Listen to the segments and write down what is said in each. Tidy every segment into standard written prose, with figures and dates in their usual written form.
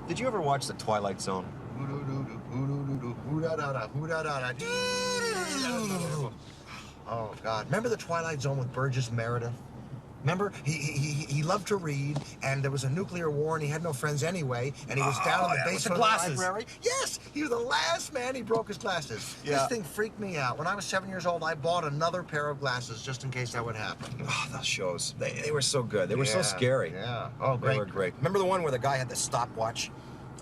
Did you ever watch The Twilight Zone? Oh, God. Remember The Twilight Zone with Burgess Meredith? Remember? He loved to read, and there was a nuclear war, and he had no friends anyway, and he was down in the basement of the library. Yes! He was the last man. He broke his glasses. Yeah. This thing freaked me out. When I was 7 years old, I bought another pair of glasses just in case that would happen. Oh, those shows. They were so good. They were so scary. Yeah. Oh, great. They were great. Remember the one where the guy had the stopwatch?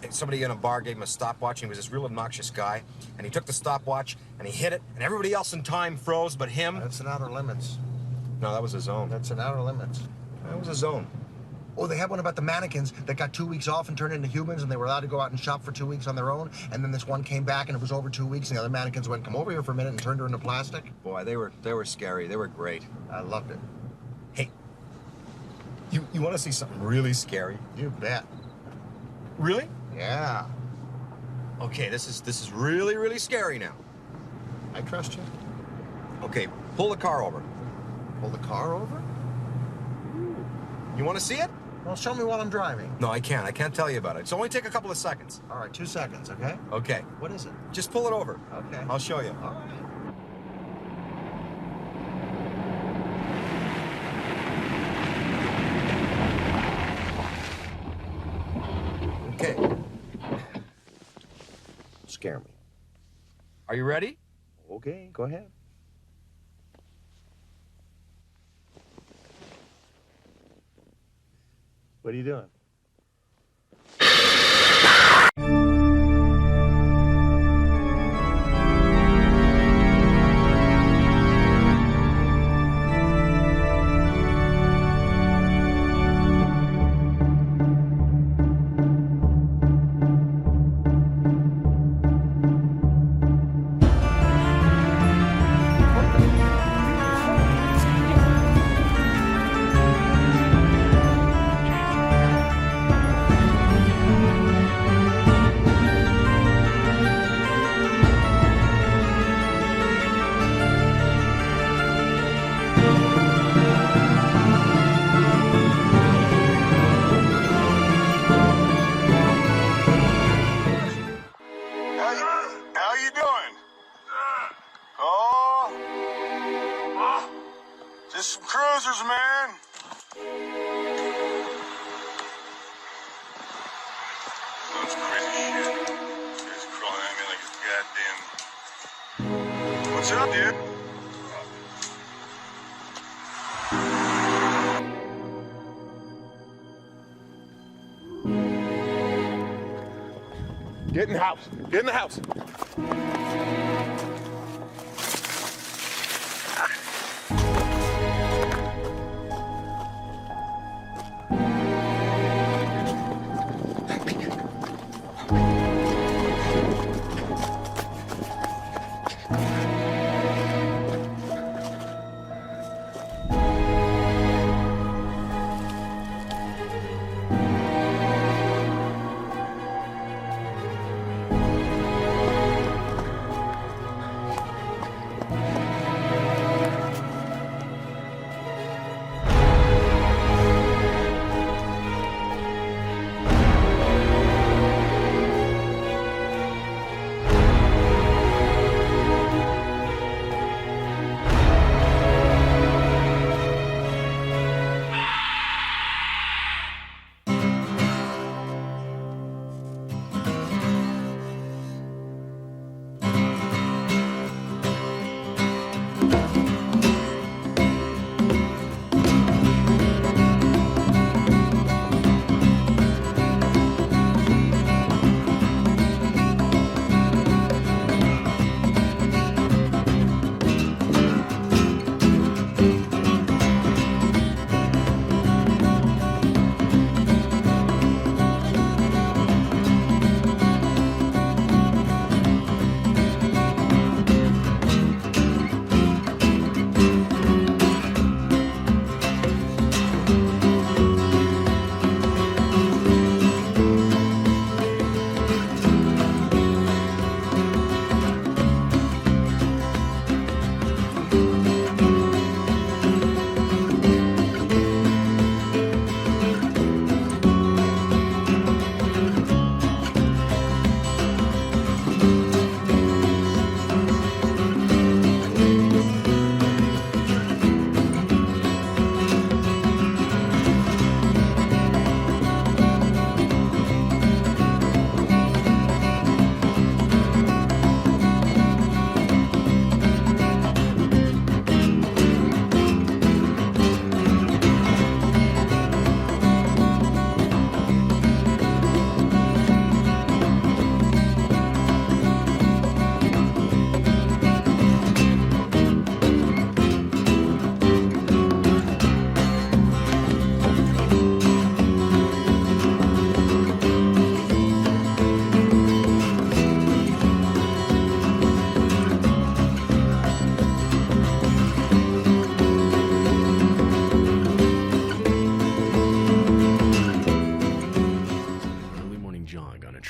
Somebody in a bar gave him a stopwatch, and he was this real obnoxious guy. And he took the stopwatch, and he hit it, and everybody else in time froze but him. That's an Outer Limits. No, that was a zone. That's an Outer Limits. That was a zone. Oh, they had one about the mannequins that got 2 weeks off and turned into humans, and they were allowed to go out and shop for 2 weeks on their own. And then this one came back, and it was over 2 weeks, and the other mannequins went, "Come over here for a minute," and turned her into plastic. Boy, they were scary. They were great. I loved it. Hey, you want to see something really scary? You bet. Really? Yeah. Okay, this is really, really scary now. I trust you. Okay, pull the car over. Pull the car over? You want to see it? Well, show me while I'm driving. No, I can't. I can't tell you about it. It's only take a couple of seconds. All right, 2 seconds, okay? Okay. What is it? Just pull it over. Okay. I'll show you. All right. Okay. Scare me. Are you ready? Okay, go ahead. What are you doing? How you doing? Oh, just some cruisers, man. That's crazy shit. Just crawling at me like a goddamn. What's up, dude? Get in the house. Get in the house.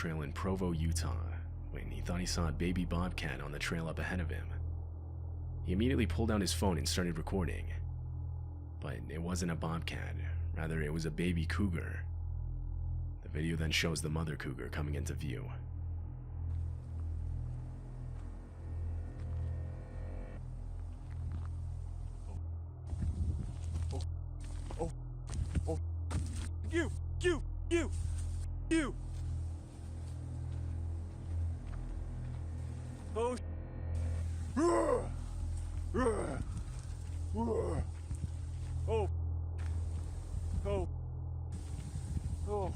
trail in Provo, Utah, when he thought he saw a baby bobcat on the trail up ahead of him. He immediately pulled out his phone and started recording. But it wasn't a bobcat, rather it was a baby cougar. The video then shows the mother cougar coming into view. You! Oh, oh, oh, oh,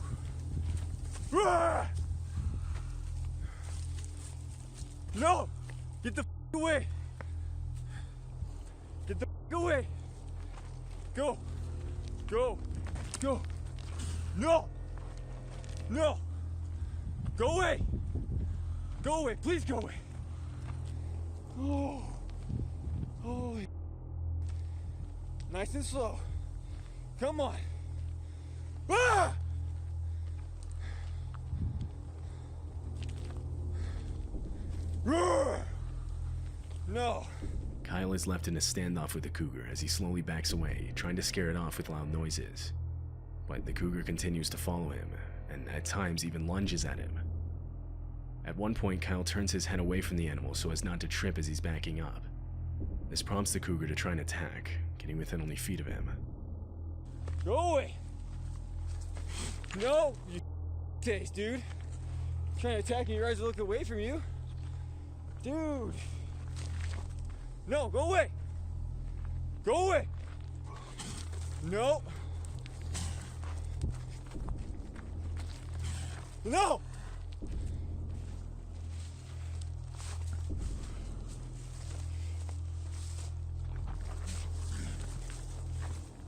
no! Get the away! Get the away! Go! Go! Go! No! No! Go away! Go away! Please go away! Oh! Holy... Nice and slow. Come on! Ah! No! Kyle is left in a standoff with the cougar as he slowly backs away, trying to scare it off with loud noises. But the cougar continues to follow him, and at times even lunges at him. At one point, Kyle turns his head away from the animal so as not to trip as he's backing up. This prompts the cougar to try and attack, getting within only feet of him. Go away! No! You taste, dude! Trying to attack and your eyes are looking away from you. Dude! No, go away! Go away! No! No!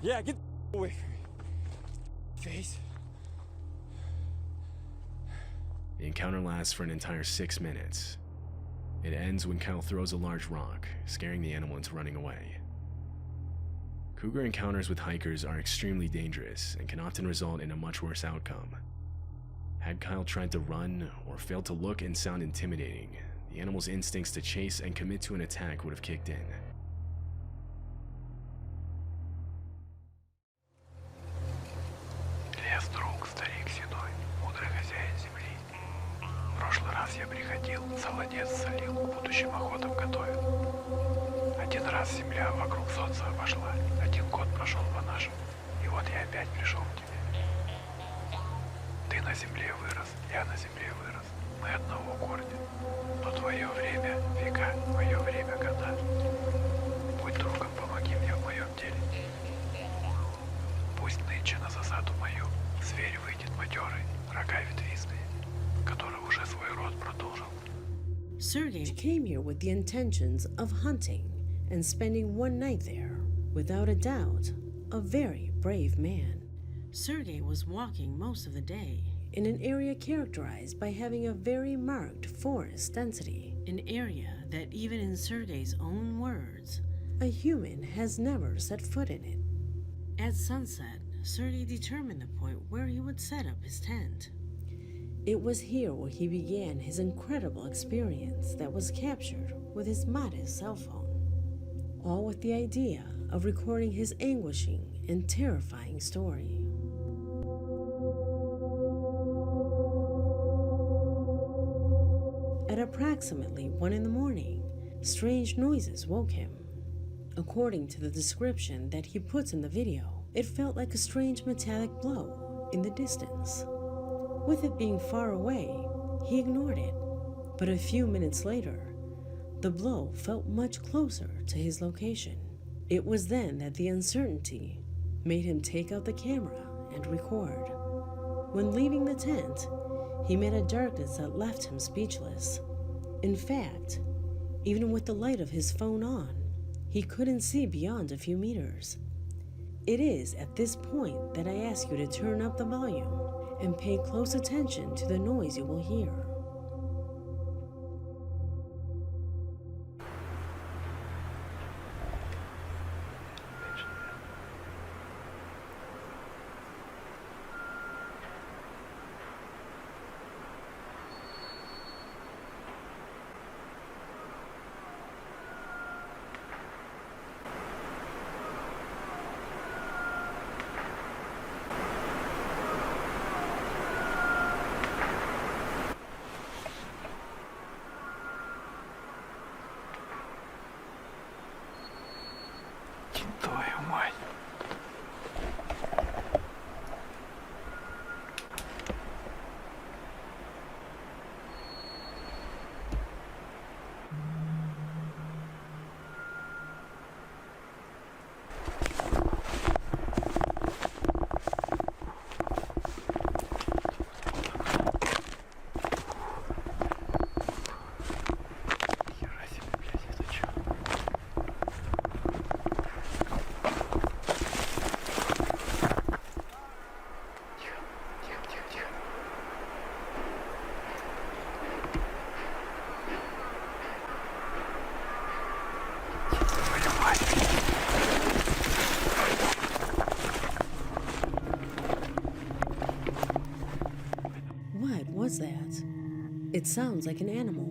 Yeah, get away from me. Face. The encounter lasts for an entire 6 minutes. It ends when Kyle throws a large rock, scaring the animal into running away. Cougar encounters with hikers are extremely dangerous and can often result in a much worse outcome. Had Kyle tried to run or failed to look and sound intimidating, the animal's instincts to chase and commit to an attack would have kicked in. Лес друг, старик седой, мудрый хозяин земли. В прошлый раз я приходил, солонец солил, к будущим охотам готовил. Один раз земля вокруг солнца обошла, 1 год прошел по-нашему, и вот я опять пришел к тебе. Ты на земле вырос, я на земле вырос, мы одного корня. Но твое время — века, мое время — года. Будь другом, помоги мне в моем деле. Пусть нынче на засаду мою зверь выйдет матерый, рога ветвистые, который уже свой род продолжил. Sergei came here with the intentions of hunting and spending one night there. Without a doubt, a very brave man. Sergei was walking most of the day in an area characterized by having a very marked forest density, an area that even in Sergei's own words, a human has never set foot in it. At sunset, Sergei determined the point where he would set up his tent. It was here where he began his incredible experience that was captured with his modest cell phone, all with the idea of recording his anguishing and terrifying story. At approximately 1 in the morning, strange noises woke him. According to the description that he puts in the video, it felt like a strange metallic blow in the distance. With it being far away, he ignored it, but a few minutes later, the blow felt much closer to his location. It was then that the uncertainty made him take out the camera and record. When leaving the tent, he met a darkness that left him speechless. In fact, even with the light of his phone on, he couldn't see beyond a few meters. It is at this point that I ask you to turn up the volume and pay close attention to the noise you will hear. was that? It sounds like an animal.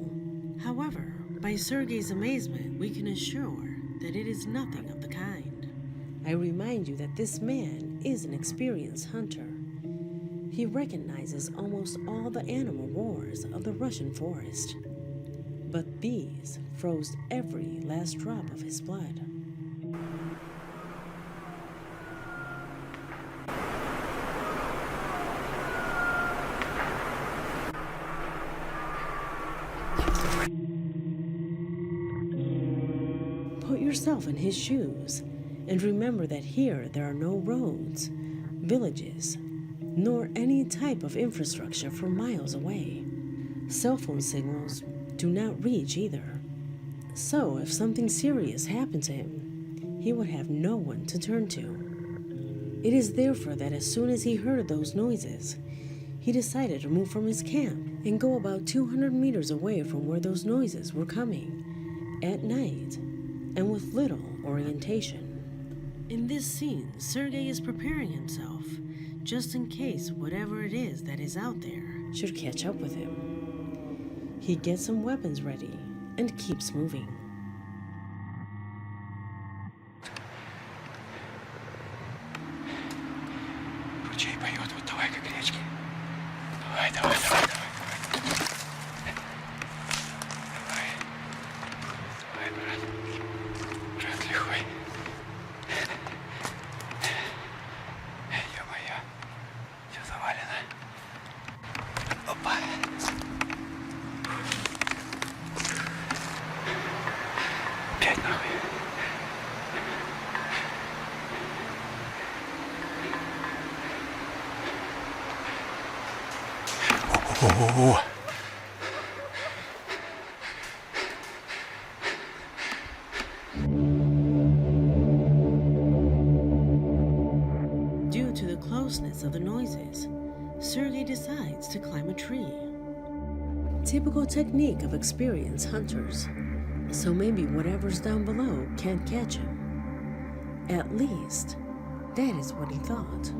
However, by Sergei's amazement, we can assure that it is nothing of the kind. I remind you that this man is an experienced hunter. He recognizes almost all the animal roars of the Russian forest. But these froze every last drop of his blood. Put yourself in his shoes and remember that here there are no roads, villages, nor any type of infrastructure for miles away. Cell phone signals do not reach either. So if something serious happened to him, he would have no one to turn to. It is therefore that as soon as he heard those noises, he decided to move from his camp and go about 200 meters away from where those noises were coming, at night, and with little orientation. In this scene, Sergei is preparing himself, just in case whatever it is that is out there should catch up with him. He gets some weapons ready and keeps moving. Ручей поет, вот давай как речки. Давай, давай, давай, давай. Давай. Давай, брат. Брат лихой. Ё-моё. Всё завалено. Опа. Опять нахуй. О-о-о. Due to the closeness of the noises, Sergei decides to climb a tree. Typical technique of experienced hunters, so maybe whatever's down below can't catch him. At least, that is what he thought.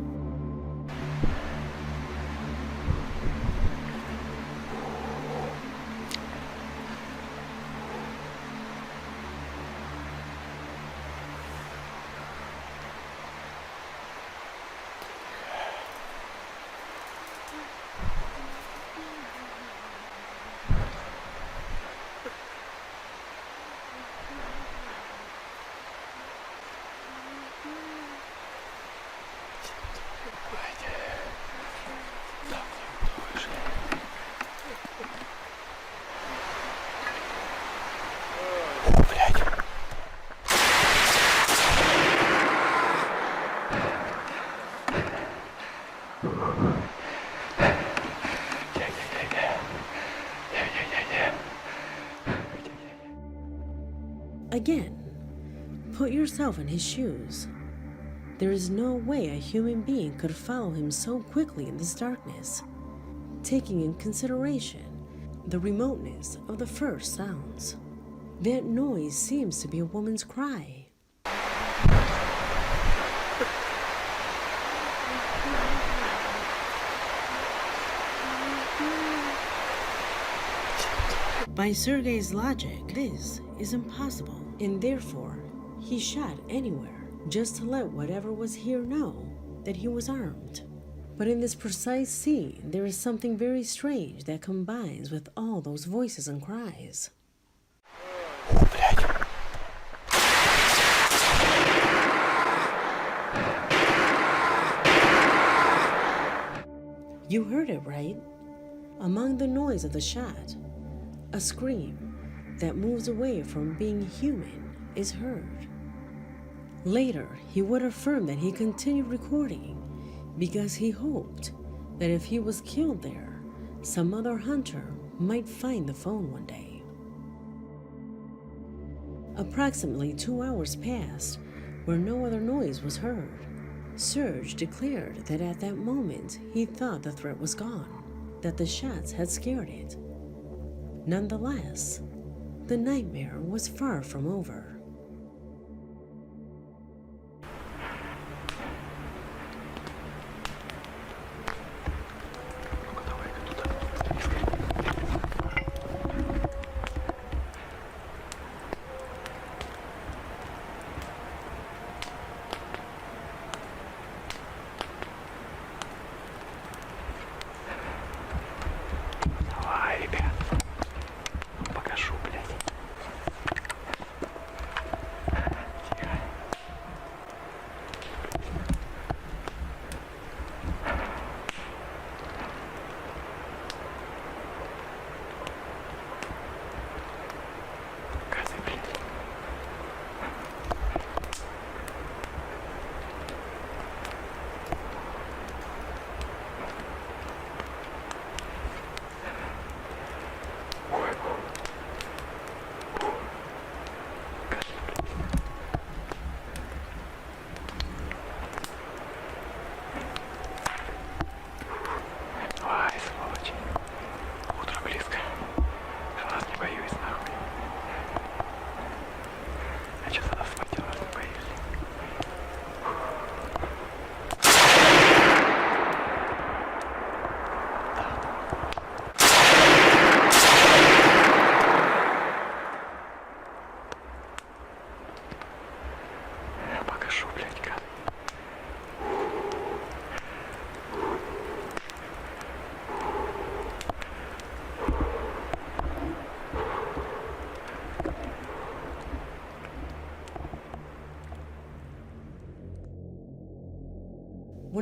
Again, put yourself in his shoes. There is no way a human being could follow him so quickly in this darkness, taking in consideration the remoteness of the first sounds. That noise seems to be a woman's cry. By Sergei's logic, this is impossible, and therefore, he shot anywhere just to let whatever was here know that he was armed. But in this precise scene, there is something very strange that combines with all those voices and cries. You heard it right. Among the noise of the shot, a scream that moves away from being human is heard. Later, he would affirm that he continued recording because he hoped that if he was killed there, some other hunter might find the phone one day. Approximately 2 hours passed where no other noise was heard. Serge declared that at that moment he thought the threat was gone, that the shots had scared it. Nonetheless, the nightmare was far from over.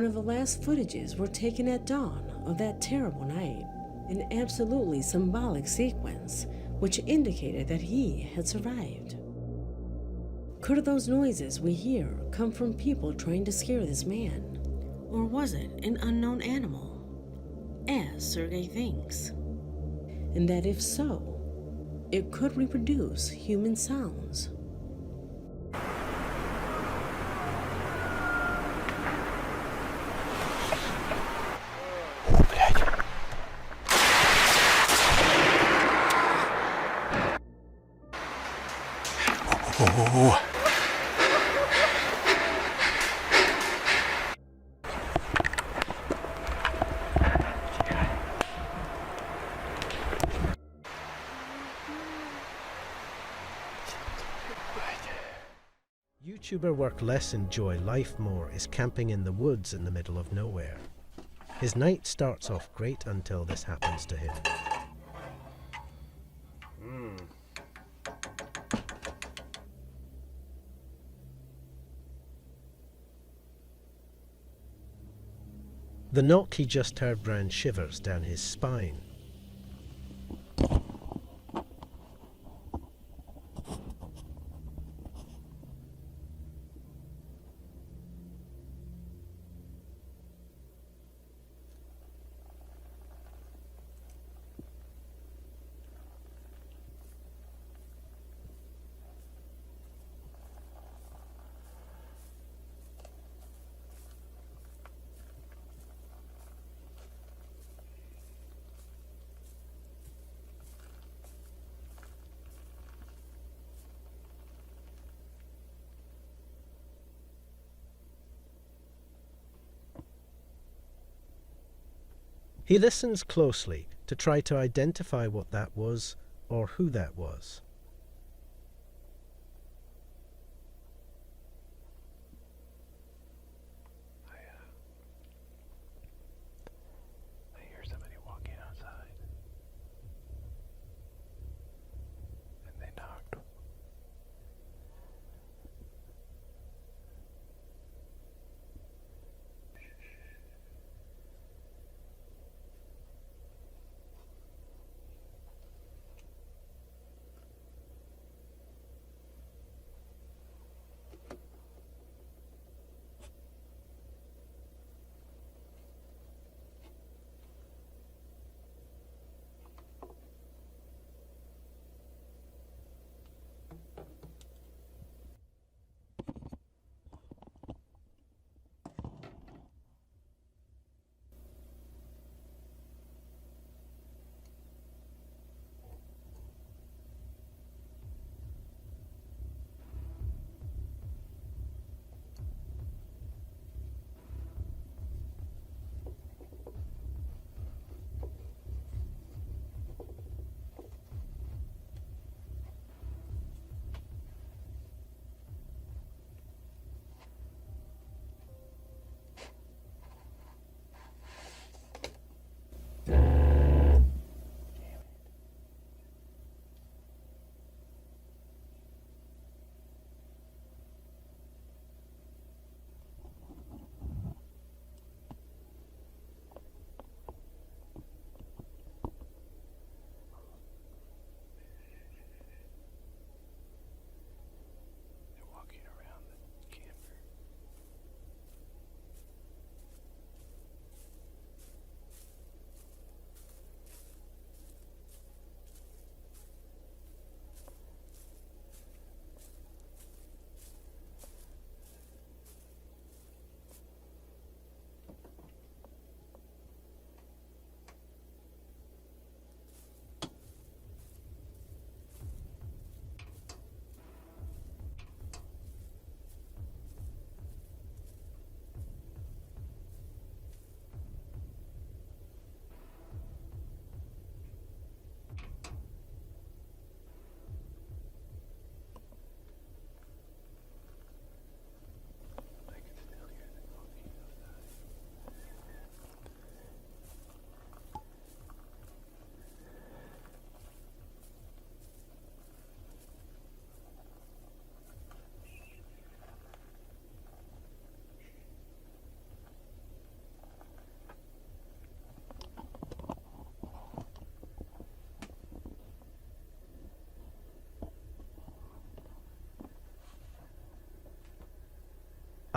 of the last footages were taken at dawn of that terrible night, an absolutely symbolic sequence which indicated that he had survived. Could those noises we hear come from people trying to scare this man? Or was it an unknown animal, as Sergei thinks? And that if so, it could reproduce human sounds. YouTuber work less enjoy life more is camping in the woods in the middle of nowhere. His night starts off great until this happens to him. The knock he just heard ran shivers down his spine. He listens closely to try to identify what that was or who that was. I hear somebody walking outside. And they knocked.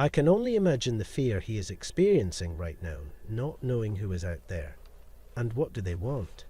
I can only imagine the fear he is experiencing right now, not knowing who is out there. And what do they want?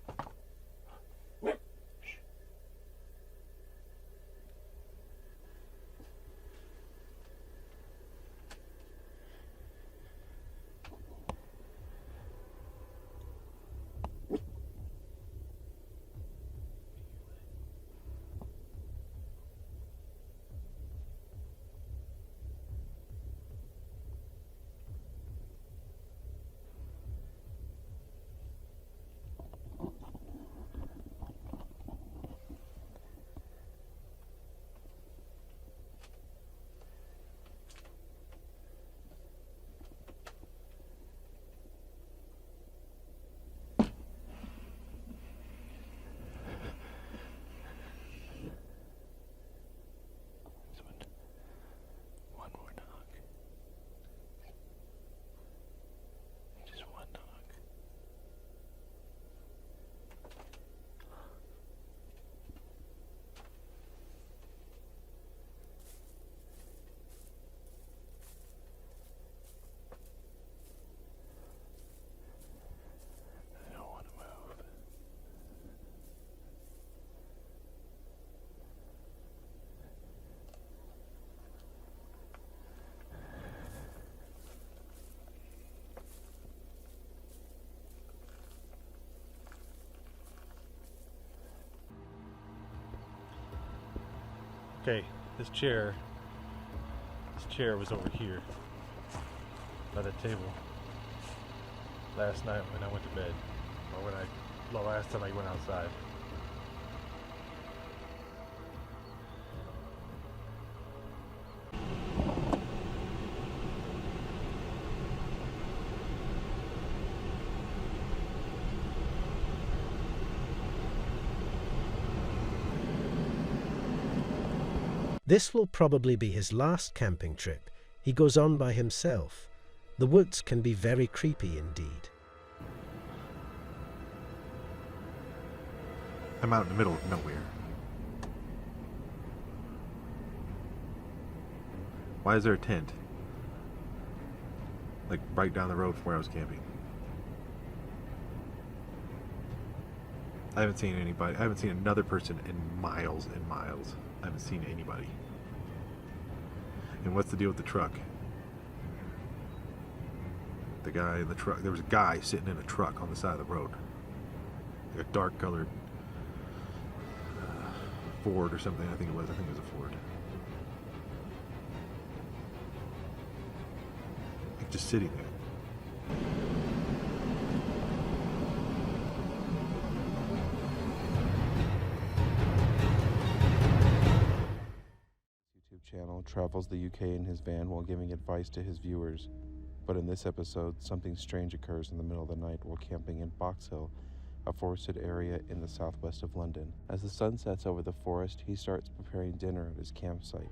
Okay, this chair was over here by the table last night when I went to bed, or the last time I went outside. This will probably be his last camping trip. He goes on by himself. The woods can be very creepy indeed. I'm out in the middle of nowhere. Why is there a tent? Like right down the road from where I was camping. I haven't seen anybody. I haven't seen another person in miles and miles. I haven't seen anybody. And what's the deal with the truck? The guy in the truck. There was a guy sitting in a truck on the side of the road. Like a dark colored Ford or something. I think it was a Ford. Like just sitting there. Channel travels the UK in his van while giving advice to his viewers. But in this episode, something strange occurs in the middle of the night while camping in Box Hill, a forested area in the southwest of London. As the sun sets over the forest, he starts preparing dinner at his campsite.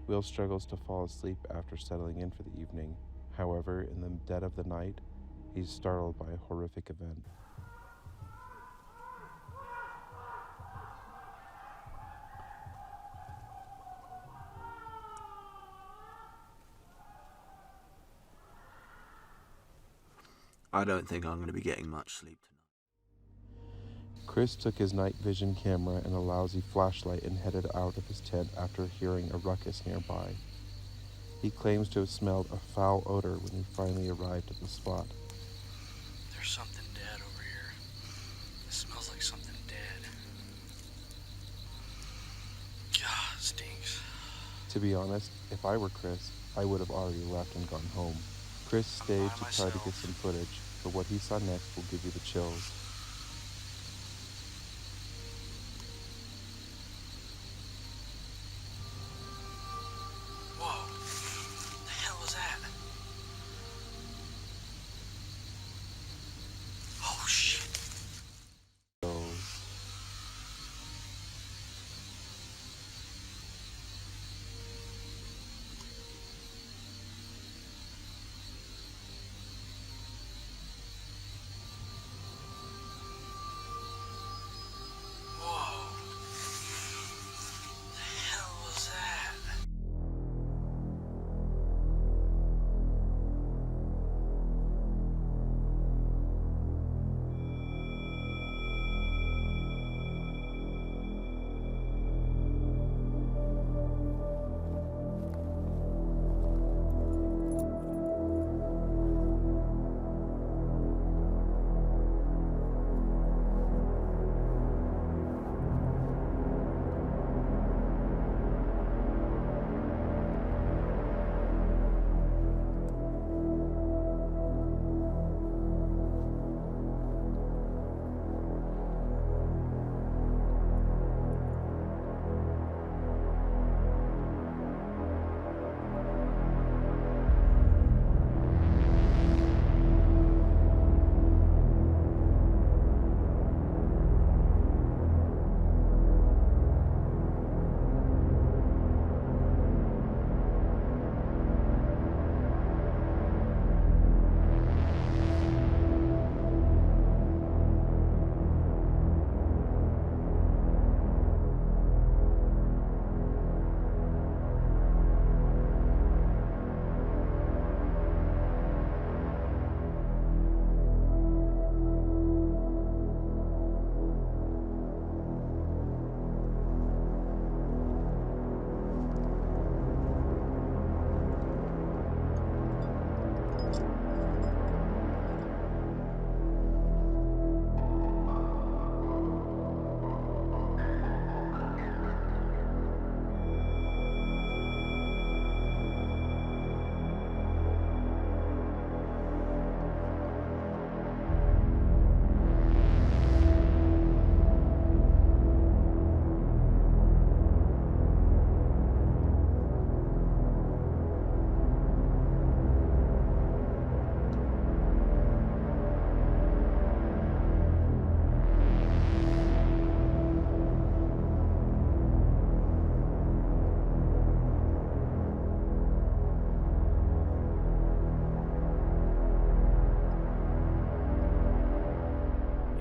Will struggles to fall asleep after settling in for the evening. However, in the dead of the night, he's startled by a horrific event. I don't think I'm going to be getting much sleep tonight. Chris took his night vision camera and a lousy flashlight and headed out of his tent after hearing a ruckus nearby. He claims to have smelled a foul odor when he finally arrived at the spot. There's something dead over here. It smells like something dead. God, it stinks. To be honest, if I were Chris, I would have already left and gone home. Chris stayed to try to get some footage, but what he saw next will give you the chills. Whoa, what the hell was that? Oh shit.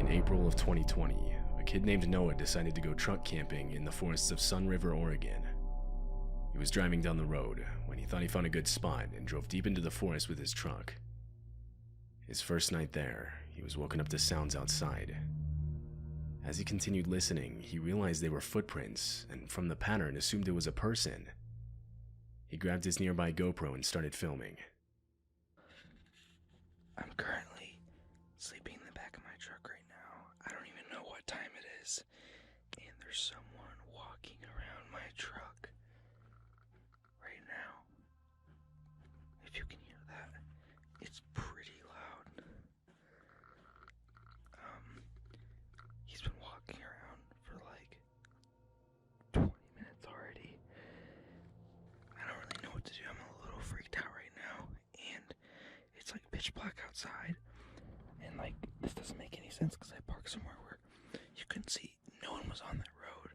In April of 2020, a kid named Noah decided to go truck camping in the forests of Sun River, Oregon. He was driving down the road when he thought he found a good spot and drove deep into the forest with his truck. His first night there, he was woken up to sounds outside. As he continued listening, he realized they were footprints, and from the pattern assumed it was a person. He grabbed his nearby GoPro and started filming. I'm currently sleeping in the back of my truck right now. I don't even know what time it is. And there's someone walking around my truck right now. If you can hear that, it's pretty loud. He's been walking around for like 20 minutes already. I don't really know what to do. I'm a little freaked out right now. And it's like pitch black outside. And like, this doesn't make any sense because I parked somewhere where you couldn't see. No one was on that road.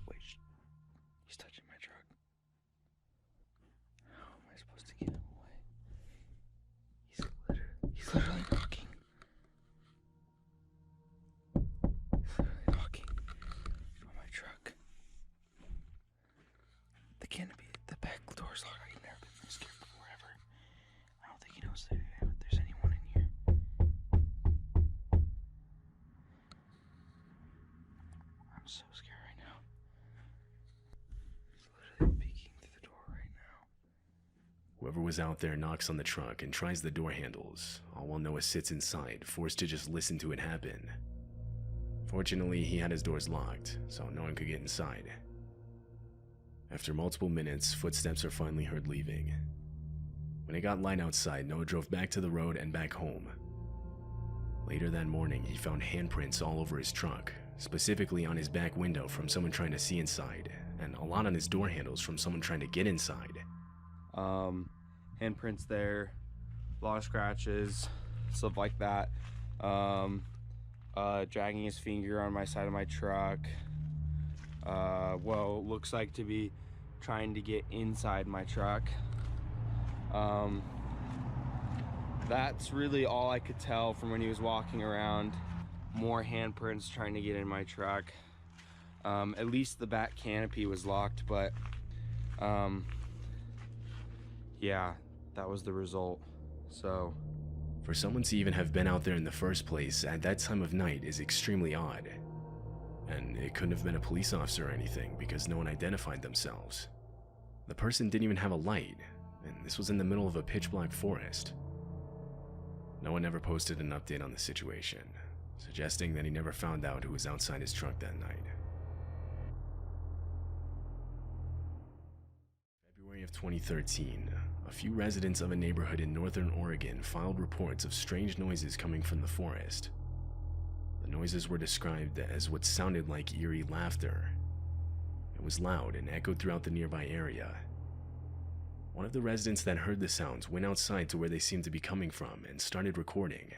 Wait, he's touching my truck. How am I supposed to get him away? He's literally knocking. He's literally knocking on my truck. The canopy, the back door's locked. I've never been scared before ever. I don't think he knows that there's anyone in here. I'm so scared right now. He's literally peeking through the door right now. Whoever was out there knocks on the truck and tries the door handles, all while Noah sits inside, forced to just listen to it happen. Fortunately, he had his doors locked, so no one could get inside. After multiple minutes, footsteps are finally heard leaving. When it got light outside, Noah drove back to the road and back home. Later that morning, he found handprints all over his truck, specifically on his back window from someone trying to see inside, and a lot on his door handles from someone trying to get inside. Handprints there, a lot of scratches, stuff like that. Dragging his finger on my side of my truck. Looks like to be trying to get inside my truck. That's really all I could tell from when he was walking around. More handprints trying to get in my truck. At least the back canopy was locked, but yeah, that was the result. So for someone to even have been out there in the first place at that time of night is extremely odd. And it couldn't have been a police officer or anything because no one identified themselves. The person didn't even have a light, and this was in the middle of a pitch-black forest. No one ever posted an update on the situation, suggesting that he never found out who was outside his truck that night. February of 2013, a few residents of a neighborhood in northern Oregon filed reports of strange noises coming from the forest. The noises were described as what sounded like eerie laughter. It was loud and echoed throughout the nearby area. One of the residents that heard the sounds went outside to where they seemed to be coming from and started recording.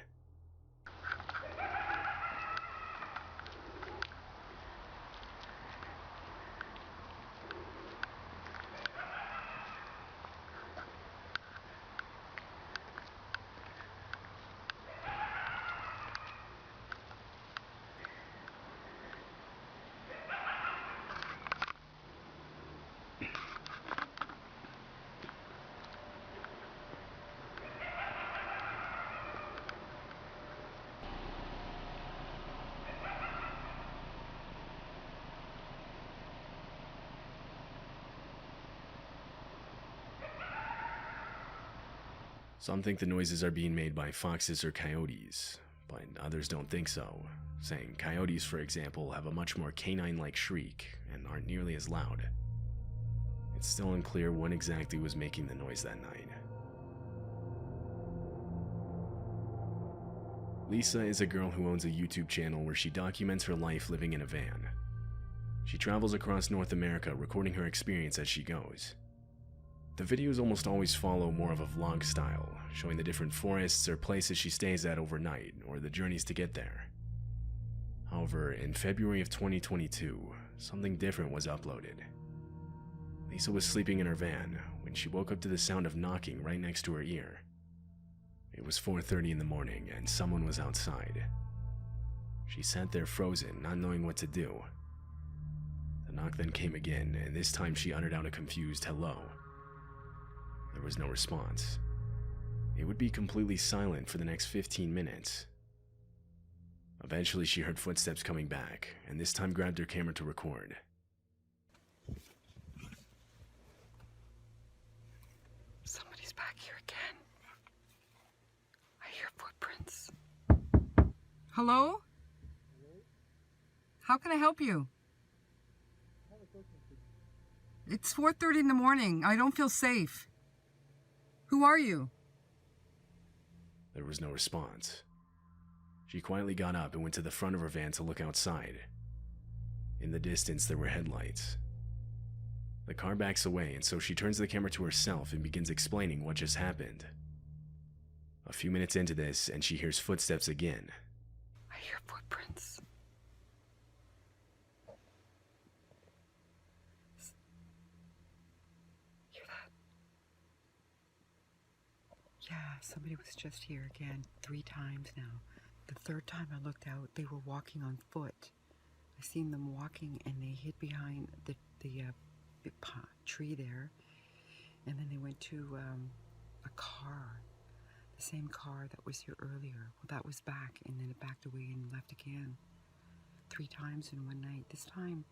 Some think the noises are being made by foxes or coyotes, but others don't think so, saying coyotes, for example, have a much more canine-like shriek and aren't nearly as loud. It's still unclear what exactly was making the noise that night. Lisa is a girl who owns a YouTube channel where she documents her life living in a van. She travels across North America recording her experience as she goes. The videos almost always follow more of a vlog style, showing the different forests or places she stays at overnight, or the journeys to get there. However, in February of 2022, something different was uploaded. Lisa was sleeping in her van when she woke up to the sound of knocking right next to her ear. It was 4:30 in the morning and someone was outside. She sat there frozen, not knowing what to do. The knock then came again, and this time she uttered out a confused hello. There was no response. It would be completely silent for the next 15 minutes. Eventually she heard footsteps coming back, and this time grabbed her camera to record. Somebody's back here again. I hear footprints. Hello? How can I help you? It's 4:30 in the morning. I don't feel safe. Who are you? There was no response. She quietly got up and went to the front of her van to look outside. In the distance, there were headlights. The car backs away, and so she turns the camera to herself and begins explaining what just happened. A few minutes into this, and she hears footsteps again. I hear footprints. Hear that? Yeah, somebody was just here again 3 times now. The 3rd time I looked out, they were walking on foot. I seen them walking and they hid behind the big tree there. And then they went to a car, the same car that was here earlier. Well, that was back, and then it backed away and left again. 3 times in one night. This time,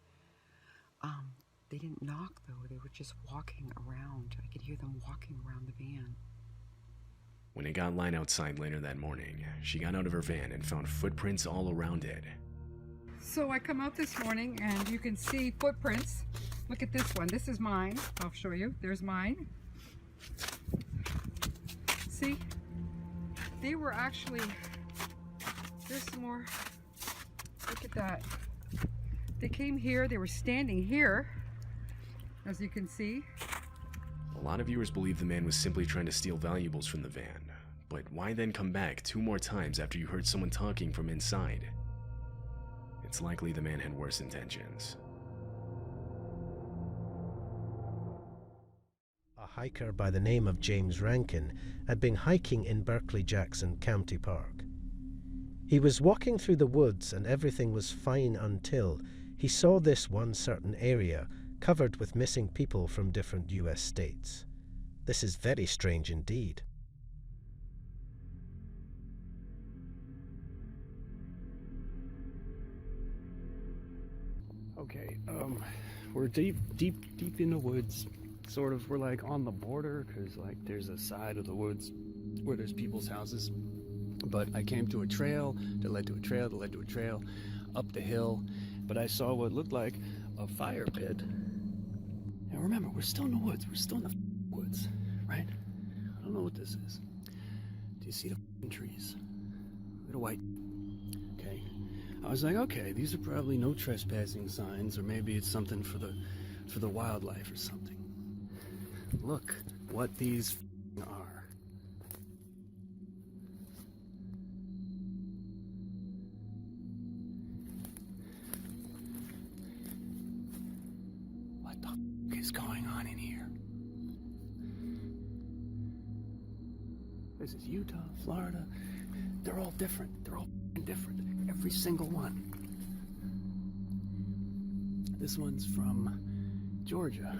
they didn't knock though. They were just walking around. I could hear them walking around the van. When it got light outside later that morning, she got out of her van and found footprints all around it. So I come out this morning and you can see footprints. Look at this one. This is mine. I'll show you. There's mine. See? They were actually... There's some more. Look at that. They came here. They were standing here, as you can see. A lot of viewers believe the man was simply trying to steal valuables from the van. But why then come back 2 more times after you heard someone talking from inside? It's likely the man had worse intentions. A hiker by the name of James Rankin had been hiking in Berkeley-Jackson County Park. He was walking through the woods and everything was fine until he saw this one certain area covered with missing people from different US states. This is very strange indeed. Okay, we're deep in the woods. Sort of, we're like on the border, because like there's a side of the woods where there's people's houses. But I came to a trail that led to a trail that led to a trail up the hill. But I saw what looked like a fire pit. And remember, we're still in the woods. We're still in the woods, right? I don't know what this is. Do you see the trees? Look at the white. Okay. I was like, okay, these are probably no trespassing signs, or maybe it's something for the wildlife or something. Look what these are. What the is going on in here? This is Utah, Florida. They're all different. They're all different. Every single one. This one's from Georgia.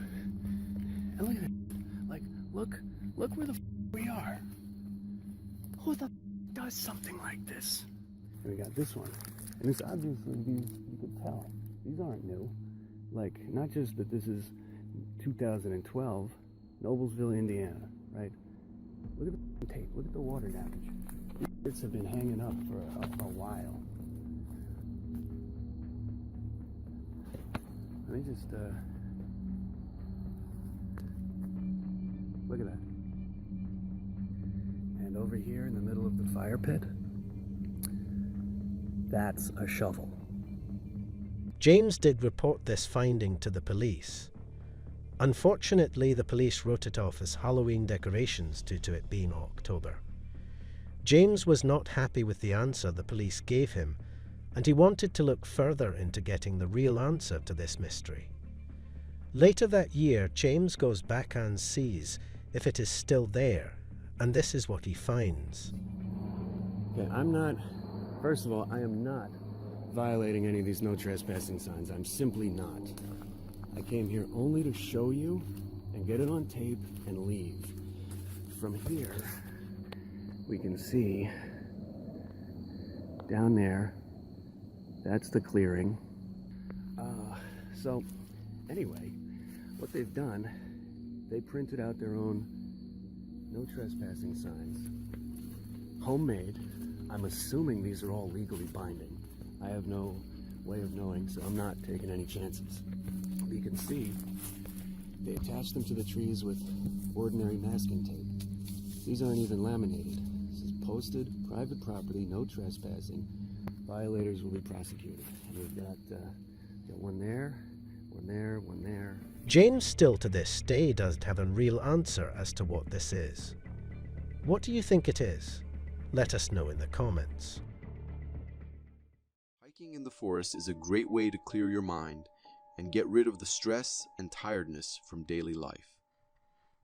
And look at it. Like, look where the we are. Who the does something like this? And we got this one. And this obviously, you can tell, these aren't new. Like, not just that this is 2012, Noblesville, Indiana, right? Look at the tape. Look at the water damage. These bits have been hanging up for a while. Let me just, look at that. And over here in the middle of the fire pit, that's a shovel. James did report this finding to the police. Unfortunately, the police wrote it off as Halloween decorations due to it being October. James was not happy with the answer the police gave him, and he wanted to look further into getting the real answer to this mystery. Later that year, James goes back and sees if it is still there, and this is what he finds. Okay, first of all, I am not violating any of these no trespassing signs. I'm simply not. I came here only to show you and get it on tape and leave. From here, we can see down there, that's the clearing. So anyway, what they've done, they printed out their own no trespassing signs. Homemade. I'm assuming these are all legally binding. I have no way of knowing, so I'm not taking any chances. But you can see they attached them to the trees with ordinary masking tape. These aren't even laminated. This is posted, private property, no trespassing. Violators will be prosecuted. And we've got one there, one there, one there. James still to this day doesn't have a real answer as to what this is. What do you think it is? Let us know in the comments. Hiking in the forest is a great way to clear your mind and get rid of the stress and tiredness from daily life.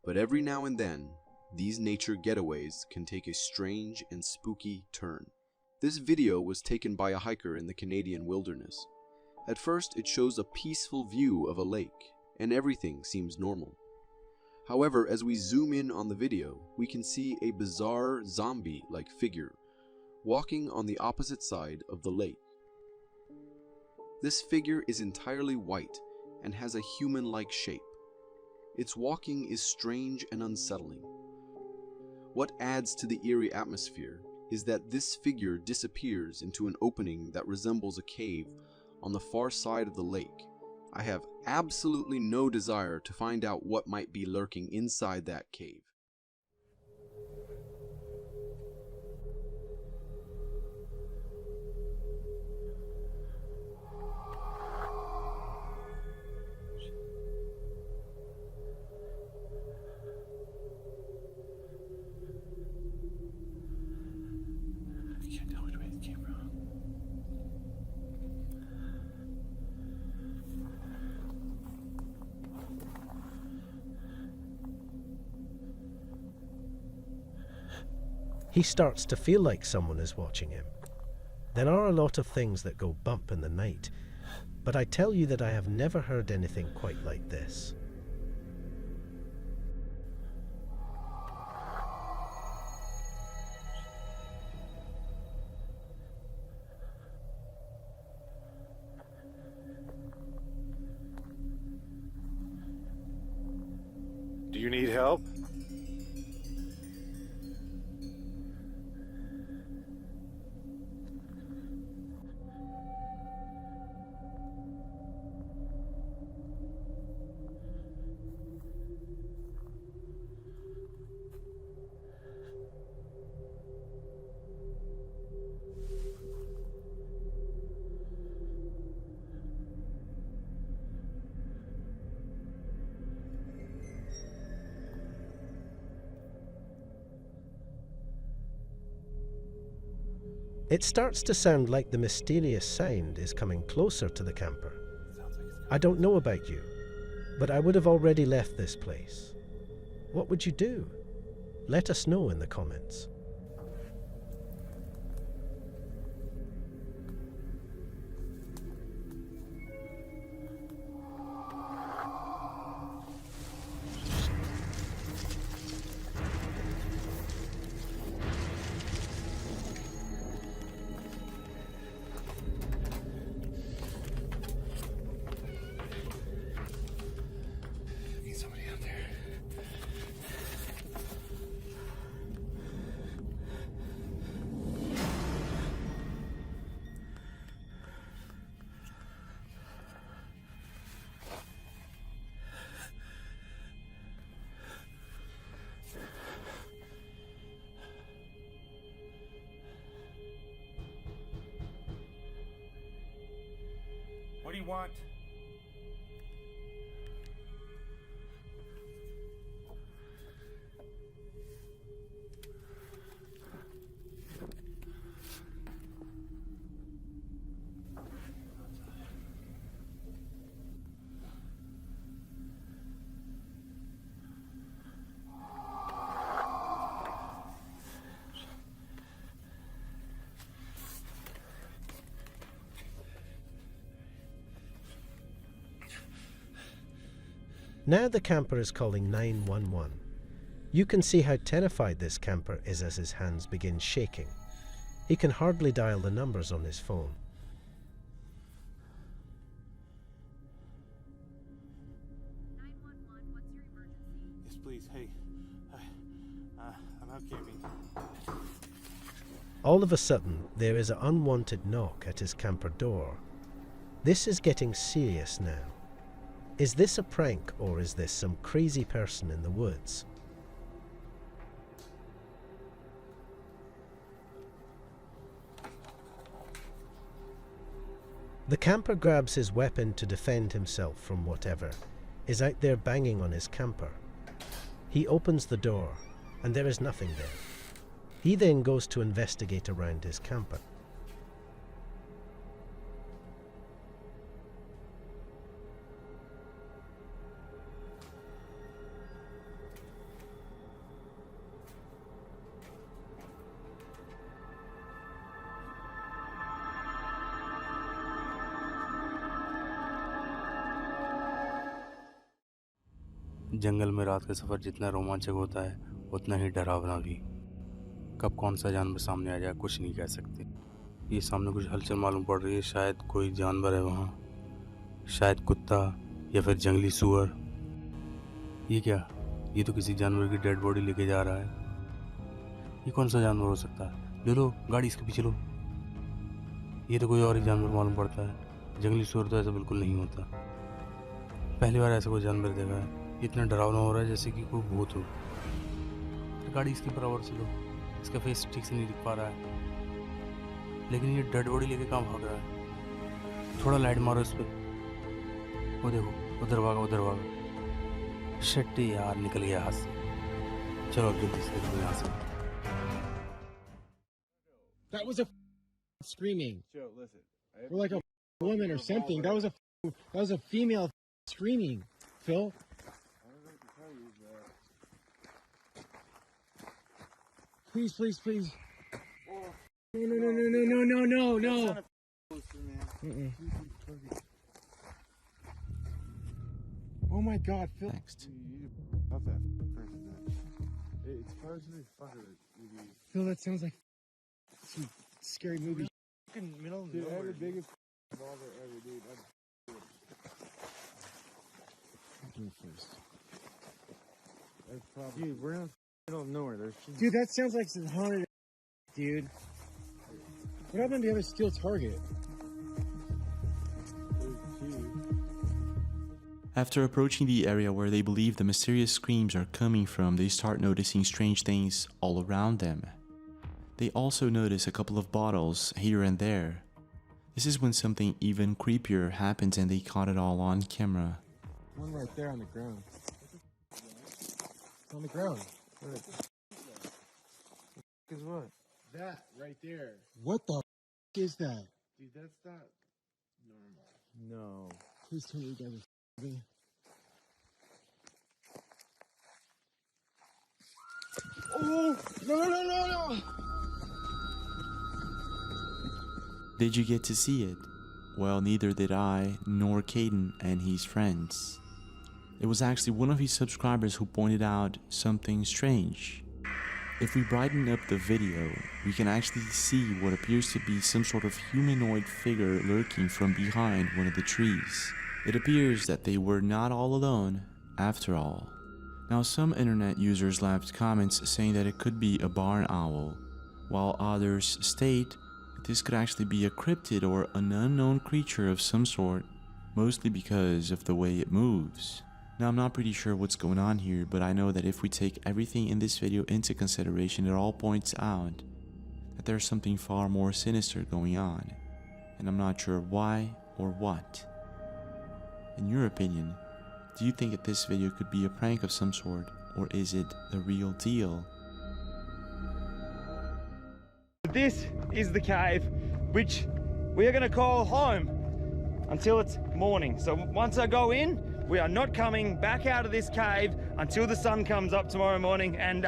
But every now and then, these nature getaways can take a strange and spooky turn. This video was taken by a hiker in the Canadian wilderness. At first, it shows a peaceful view of a lake, and everything seems normal. However, as we zoom in on the video, we can see a bizarre zombie-like figure walking on the opposite side of the lake. This figure is entirely white and has a human-like shape. Its walking is strange and unsettling. What adds to the eerie atmosphere is that this figure disappears into an opening that resembles a cave on the far side of the lake. I have absolutely no desire to find out what might be lurking inside that cave. I can't tell which way it came from. He starts to feel like someone is watching him. There are a lot of things that go bump in the night, but I tell you that I have never heard anything quite like this. Do you need help? It starts to sound like the mysterious sound is coming closer to the camper. I don't know about you, but I would have already left this place. What would you do? Let us know in the comments. What do you want? Now the camper is calling 911. You can see how terrified this camper is as his hands begin shaking. He can hardly dial the numbers on his phone. Yes, please. Hey, I'm out camping. All of a sudden, there is an unwanted knock at his camper door. This is getting serious now. Is this a prank, or is this some crazy person in the woods? The camper grabs his weapon to defend himself from whatever is out there banging on his camper. He opens the door, and there is nothing there. He then goes to investigate around his camper. जंगल में रात का सफ़र जितना रोमांचक होता है उतना ही डरावना भी। कब कौन सा जानवर सामने आ जाए कुछ नहीं कह सकते। ये सामने कुछ हलचल मालूम पड़ रही है, शायद कोई जानवर है वहाँ, शायद कुत्ता या फिर जंगली सूअर। ये क्या? ये तो किसी जानवर की डेड बॉडी लेके जा रहा है। ये कौन सा जानवर हो सकता है? ले लो गाड़ी, इसके पीछे लो। ये तो कोई और ही जानवर मालूम पड़ता है। जंगली सूअर तो ऐसा बिल्कुल नहीं होता। पहली बार ऐसा कोई जानवर देखा है। इतना डरावना हो रहा है जैसे कि कोई भूत हो। गाड़ी इसके बराबर से लो, इसका फेस ठीक से नहीं दिख पा रहा है, लेकिन ये डेड बॉडी लेके कहाँ भाग रहा है? थोड़ा लाइट मारो इस पे। वो देखो उधर भागा, उधर भागा। शिट यार, निकल गया हाथ से। चलो अब जल्दी से निकलो यहाँ से। That was a screaming. Joe, listen. Or like a woman or something. That was a female screaming. Phil. Please, please, please. No. Oh my God, Phil. Next. Phil, that sounds like some scary movie. Middle of nowhere. The biggest revolver ever, dude. Do it first. Dude, we're in the middle of nowhere. Dude, that sounds like some haunted, dude. What happened to the other steel target? After approaching the area where they believe the mysterious screams are coming from, they start noticing strange things all around them. They also notice a couple of bottles here and there. This is when something even creepier happens and they caught it all on camera. One right there on the ground. On the ground. What is what? That right there. What the is that? Dude, that's not normal. No. Please tell me you guys are me. Oh! No! Did you get to see it? Well, neither did I, nor Caden and his friends. It was actually one of his subscribers who pointed out something strange. If we brighten up the video, we can actually see what appears to be some sort of humanoid figure lurking from behind one of the trees. It appears that they were not all alone, after all. Now, some internet users left comments saying that it could be a barn owl, while others state that this could actually be a cryptid or an unknown creature of some sort, mostly because of the way it moves. Now, I'm not pretty sure what's going on here, but I know that if we take everything in this video into consideration, it all points out that there's something far more sinister going on, and I'm not sure why or what. In your opinion, do you think that this video could be a prank of some sort, or is it the real deal? This is the cave, which we are going to call home until it's morning. So once I go in, we are not coming back out of this cave until the sun comes up tomorrow morning. And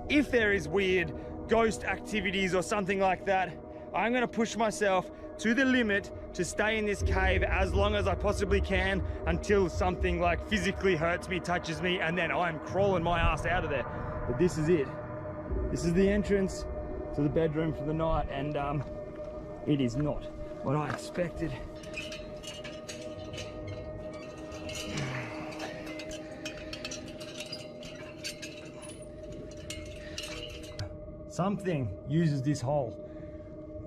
if there is weird ghost activities or something like that, I'm gonna push myself to the limit to stay in this cave as long as I possibly can until something like physically hurts me, touches me, and then I'm crawling my ass out of there. But this is it. This is the entrance to the bedroom for the night, and it is not what I expected. Something uses this hole.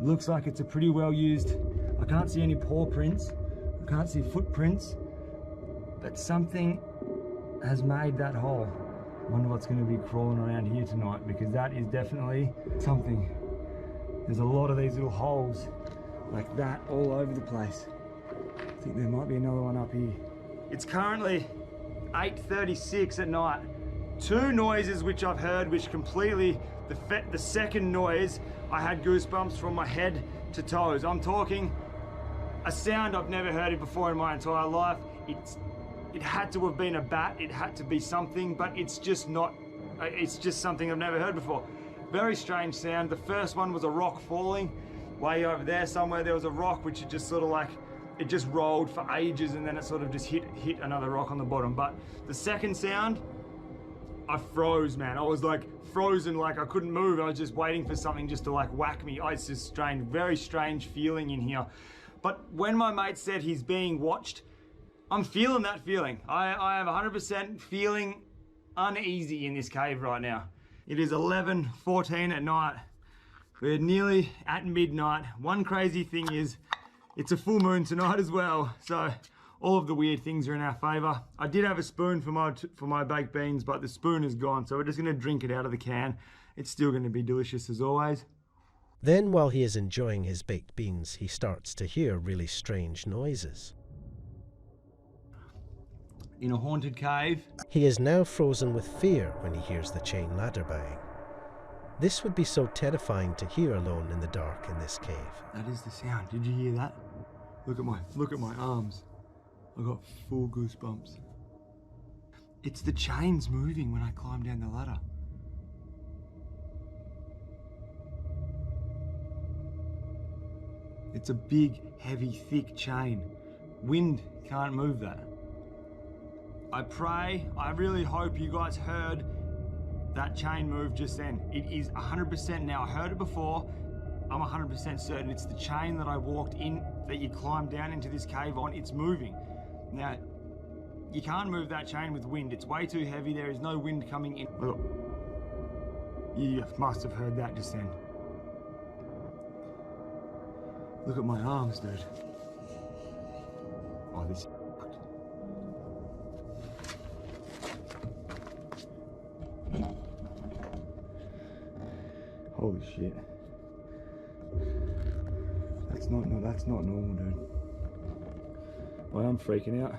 Looks like it's a pretty well used. I can't see any paw prints. I can't see footprints. But something has made that hole. I wonder what's going to be crawling around here tonight, because that is definitely something. There's a lot of these little holes like that all over the place. I think there might be another one up here. It's currently 8:36 at night. Two noises which I've heard which completely, the second noise, I had goosebumps from my head to toes. I'm talking a sound I've never heard it before in my entire life. It had to have been a bat, it had to be something, but it's just not, it's just something I've never heard before. Very strange sound. The first one was a rock falling. Way over there somewhere there was a rock which it just sort of like, it just rolled for ages and then it sort of just hit another rock on the bottom. But the second sound, I froze, man. I was like frozen, like I couldn't move. I was just waiting for something just to like whack me. It's just strange, very strange feeling in here. But when my mate said he's being watched, I'm feeling that feeling. I have 100% feeling uneasy in this cave right now. It is 11:14 at night. We're nearly at midnight. One crazy thing is, it's a full moon tonight as well. So all of the weird things are in our favor. I did have a spoon for my baked beans, but the spoon is gone. So we're just gonna drink it out of the can. It's still gonna be delicious as always. Then, while he is enjoying his baked beans, he starts to hear really strange noises. In a haunted cave. He is now frozen with fear when he hears the chain ladder bang. This would be so terrifying to hear alone in the dark in this cave. That is the sound. Did you hear that? Look at my arms. I got full goosebumps. It's the chains moving when I climb down the ladder. It's a big, heavy, thick chain. Wind can't move that. I really hope you guys heard that chain move just then. It is 100% now. I heard it before. I'm 100% certain it's the chain that I walked in, that you climbed down into this cave on. It's moving. Now, you can't move that chain with wind. It's way too heavy. There is no wind coming in. Look, you must have heard that just then. Look at my arms, dude. Oh, this is fucked. Holy shit. That's not normal, dude. Well, I'm freaking out.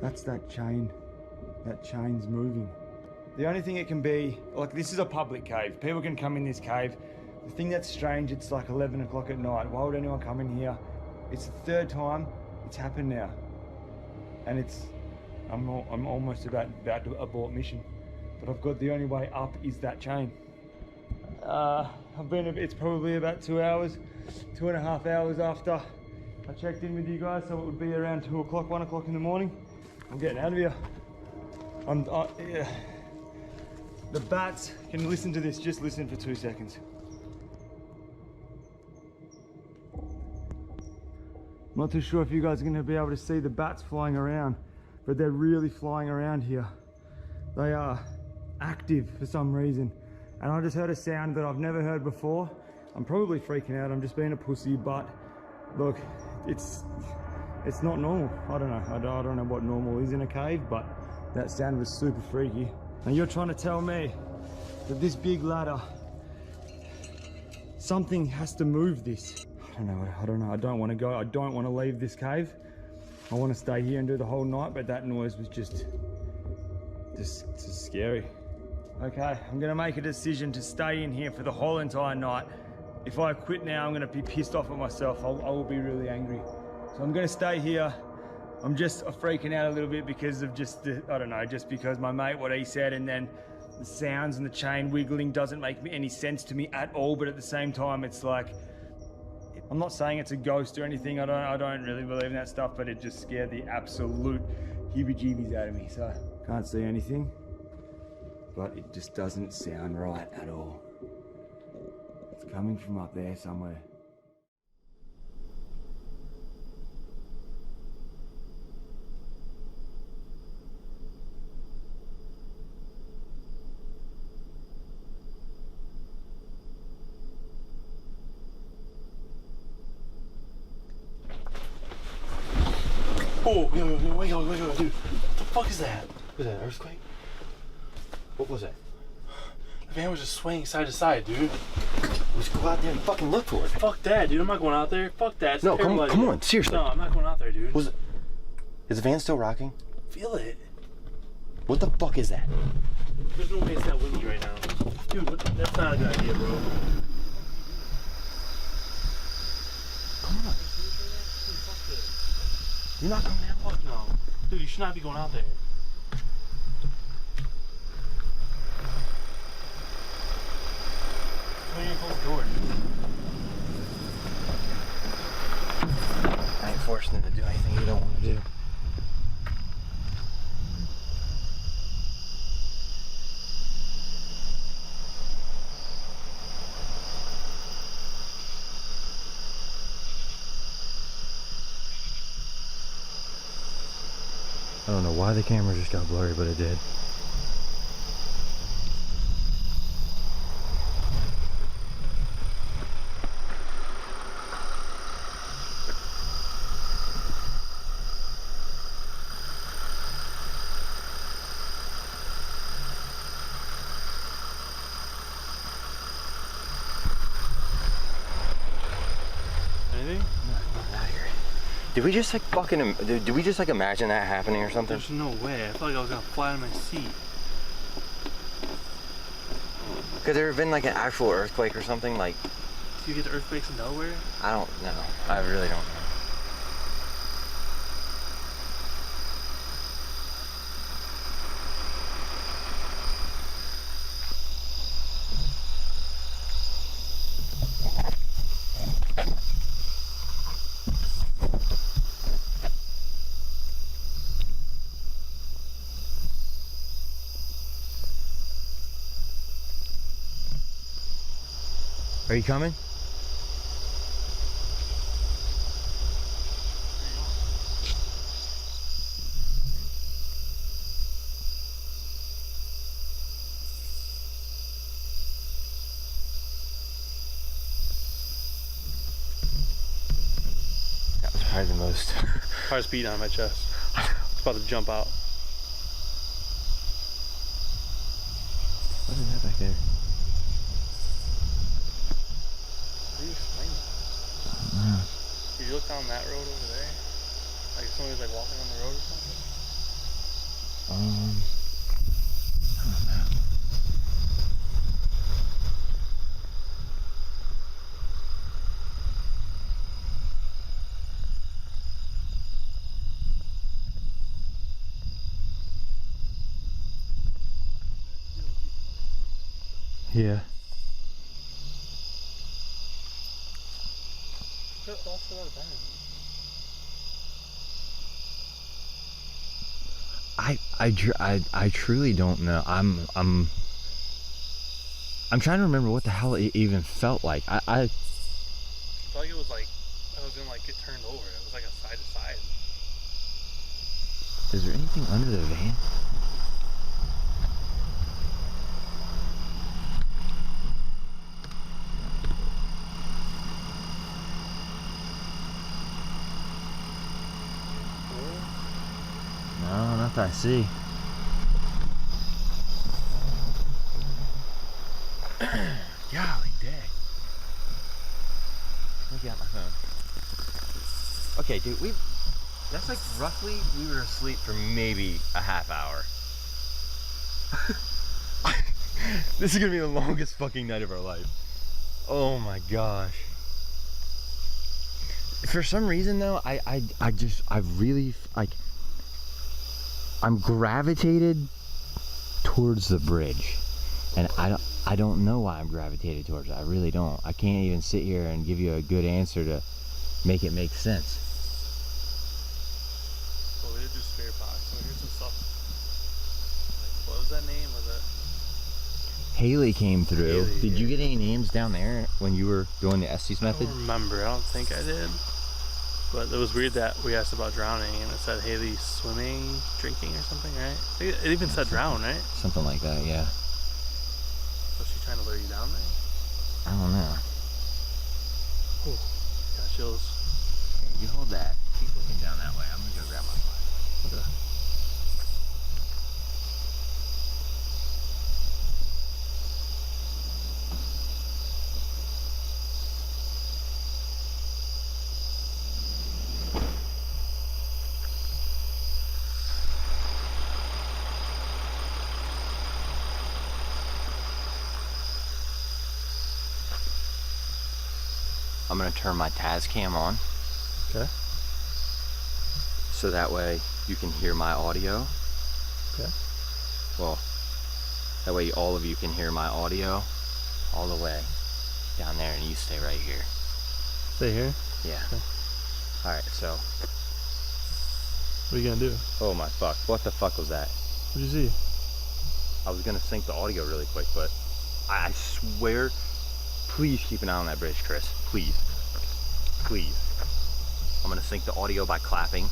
That's that chain. That chain's moving. The only thing it can be, like, this is a public cave. People can come in this cave. The thing that's strange, it's like 11 o'clock at night. Why would anyone come in here? It's the third time it's happened now. And I'm almost about to abort mission. But I've got the only way up is that chain. It's probably about 2 hours, 2.5 hours after I checked in with you guys, so it would be around 2 o'clock, 1 o'clock in the morning. I'm getting out of here. Yeah. The bats can listen to this, just listen for 2 seconds. I'm not too sure if you guys are going to be able to see the bats flying around, but they're really flying around here. They are active for some reason. And I just heard a sound that I've never heard before. I'm probably freaking out, I'm just being a pussy, but look, it's not normal. I don't know. I don't know what normal is in a cave, but that sound was super freaky. And you're trying to tell me that this big ladder, something has to move this. I don't know. I don't want to go. I don't want to leave this cave. I want to stay here and do the whole night, but that noise was just scary. Okay, I'm gonna make a decision to stay in here for the whole entire night. If I quit now, I'm gonna be pissed off at myself. I will be really angry. So I'm gonna stay here. I'm just freaking out a little bit because of just because my mate, what he said, and then The sounds and the chain wiggling doesn't make any sense to me at all, but at the same time, it's like, I'm not saying it's a ghost or anything. I don't really believe in that stuff, but it just scared the absolute heebie-jeebies out of me. So can't see anything, but it just doesn't sound right at all. It's coming from up there somewhere. Oh, wait, dude. What the fuck is that? Was that an earthquake? What was that? The van was just swaying side to side, dude. We should go out there and fucking look for it. Fuck that, dude. I'm not going out there. Fuck that. It's No, come on, seriously. No, I'm not going out there, dude. Is the van still rocking? Feel it. What the fuck is that? There's no way it's that windy right now. Dude, that's not a good idea, bro. Come on. You're not coming out? Fuck no. Dude, you should not be going out there. When you close the door. I ain't forcing them to do anything you don't want to do. I don't know why the camera just got blurry, but it did. Anything? No, not out here. Did we just like fucking, did we just like imagine that happening or something? There's no way. I felt like I was gonna fly out of my seat. Could there have been like an actual earthquake or something? Like, Do you get the earthquakes in Delaware? I don't know. I really don't know. Are you coming? That was probably the most. Heart's beating on my chest. It's about to jump out. What is that back there? How do you explain that? I don't know. Did you look down that road over there? Like if somebody's like walking on the road or something? I don't know. Yeah. I truly don't know. I'm trying to remember what the hell it even felt like. I felt like it was like I was gonna like get turned over. It was like a side to side. Is there anything under the van? No, not that I see. Golly dang. Look at my phone. Okay, dude, that's like roughly, we were asleep for maybe a half hour. This is gonna be the longest fucking night of our life. Oh my gosh. For some reason though, I really, like, I'm gravitated towards the bridge. And I don't know why I'm gravitated towards it. I really don't. I can't even sit here and give you a good answer to make it make sense. Well, we did do spirit box. So here's some stuff. Like, what was that name? Was it? Haley came through. Haley, did you get any names down there when you were doing the Estes method? I don't remember. I don't think I did. But it was weird that we asked about drowning and it said Haley swimming, drinking or something, right? It even said drown, right? Something like that, yeah. Was she trying to lure you down there? I don't know. Ooh, got chills. Here, you hold that. Keep looking down that way. I'm gonna go grab my phone. Okay. I'm gonna turn my Tascam on. Okay. So that way you can hear my audio. Okay. Well, that way all of you can hear my audio all the way down there, and you stay right here. Stay here? Yeah. Okay. Alright, so. What are you gonna do? Oh my fuck. What the fuck was that? What did you see? I was gonna sync the audio really quick, but I swear, please keep an eye on that bridge, Chris. Please. Please. I'm gonna sync the audio by clapping.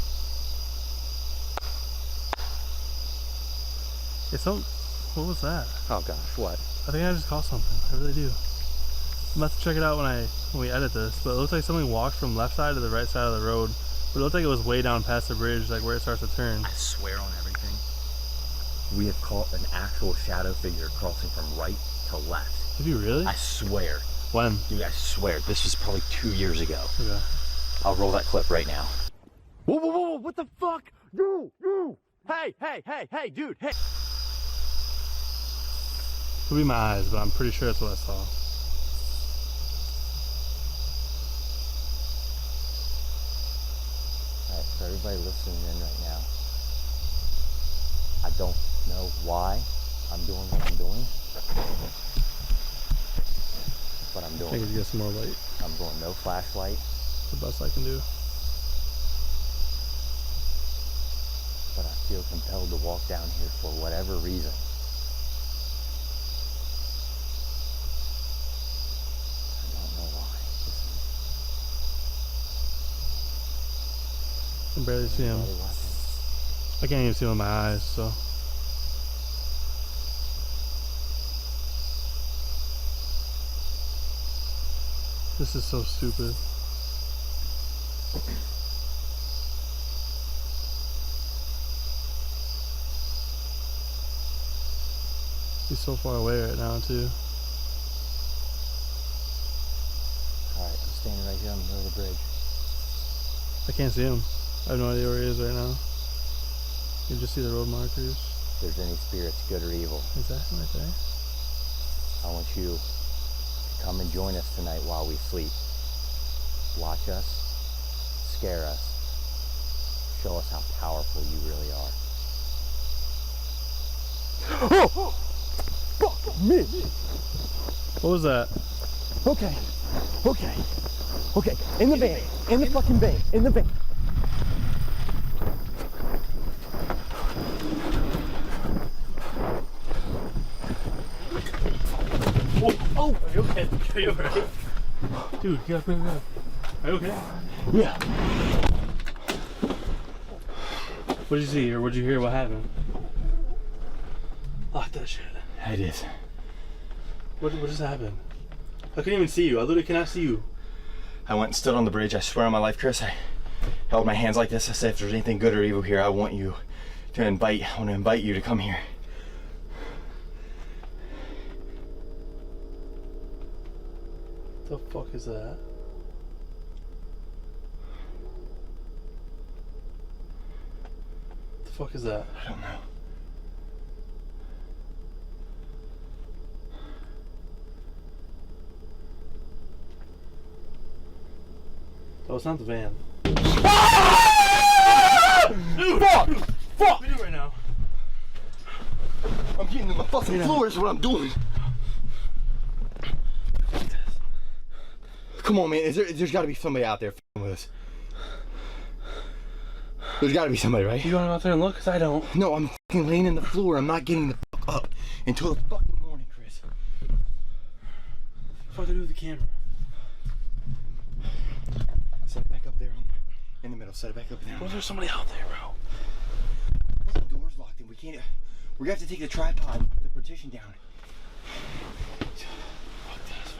Hey, so, what was that? Oh gosh, what? I think I just caught something. I really do. I'm about to check it out when we edit this, but it looks like something walked from left side to the right side of the road. But it looked like it was way down past the bridge, like where it starts to turn. I swear on everything, we have caught an actual shadow figure crossing from right to left. Did you really? I swear. When? Dude, I swear. This was probably 2 years ago. Okay. I'll roll that clip right now. Whoa, whoa, whoa, what the fuck? You! Hey, dude, hey! Could be my eyes, but I'm pretty sure that's what I saw. Alright, for everybody listening in right now, I don't know why I'm doing what I'm doing, but I'm doing I think we get some more light. I'm going no flashlight. The best I can do. But I feel compelled to walk down here for whatever reason. I don't know why. I can barely see him. I can't even see him with my eyes, so. This is so stupid. He's so far away right now, too. Alright, I'm standing right here on the middle of the bridge. I can't see him. I have no idea where he is right now. You can just see the road markers. If there's any spirits, good or evil, Is that him right there? I want you to come and join us tonight while we sleep. Watch us, scare us, show us how powerful you really are. Oh! Fuck me! What was that? Okay. In the van. In the fucking van. In the van. Oh! Are you okay? Are you alright? Dude, you gotta bring it up. Are you okay? Yeah. What did you see or what did you hear? What happened? Lock that shit. I did. What just happened? I couldn't even see you. I literally cannot see you. I went and stood on the bridge. I swear on my life, Chris, I held my hands like this. I said, if there's anything good or evil here, I want to invite you to come here. What the fuck is that? What the fuck is that? I don't know. Oh, it's not the van. Dude! Fuck! What are you doing right now? I'm getting to my fucking floor is what I'm doing. Come on, man. There's got to be somebody out there with us. There's got to be somebody, right? You want to go out there and look? Because I don't. No, I'm fucking laying in the floor. I'm not getting the fuck up until the fucking morning, Chris. What do I do with the camera? Set it back up there in the middle. Set it back up there. What if there's somebody out there, bro? The door's locked and we can't. We're gonna have to take the tripod, the partition down. Fuck this.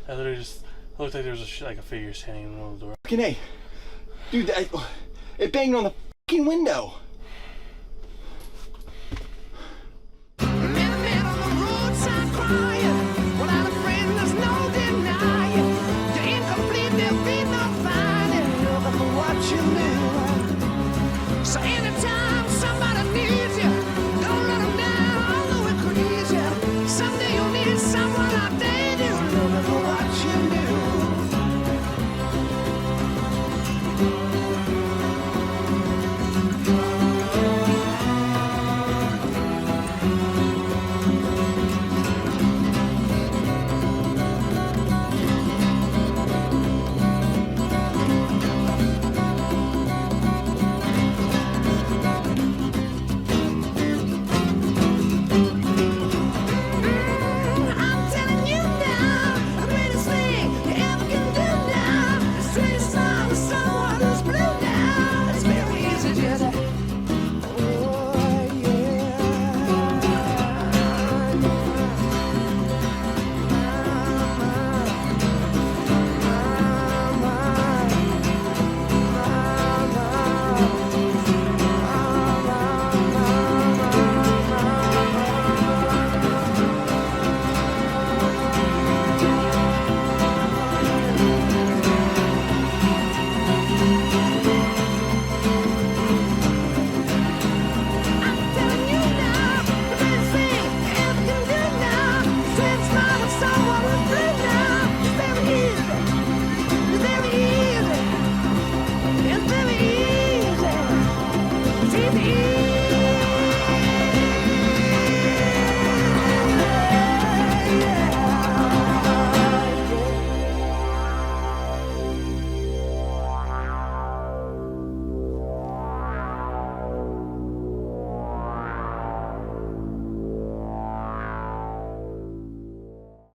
I literally just looked like there was like a figure standing in the middle of the door. Fucking A. Dude, it banged on the fucking window.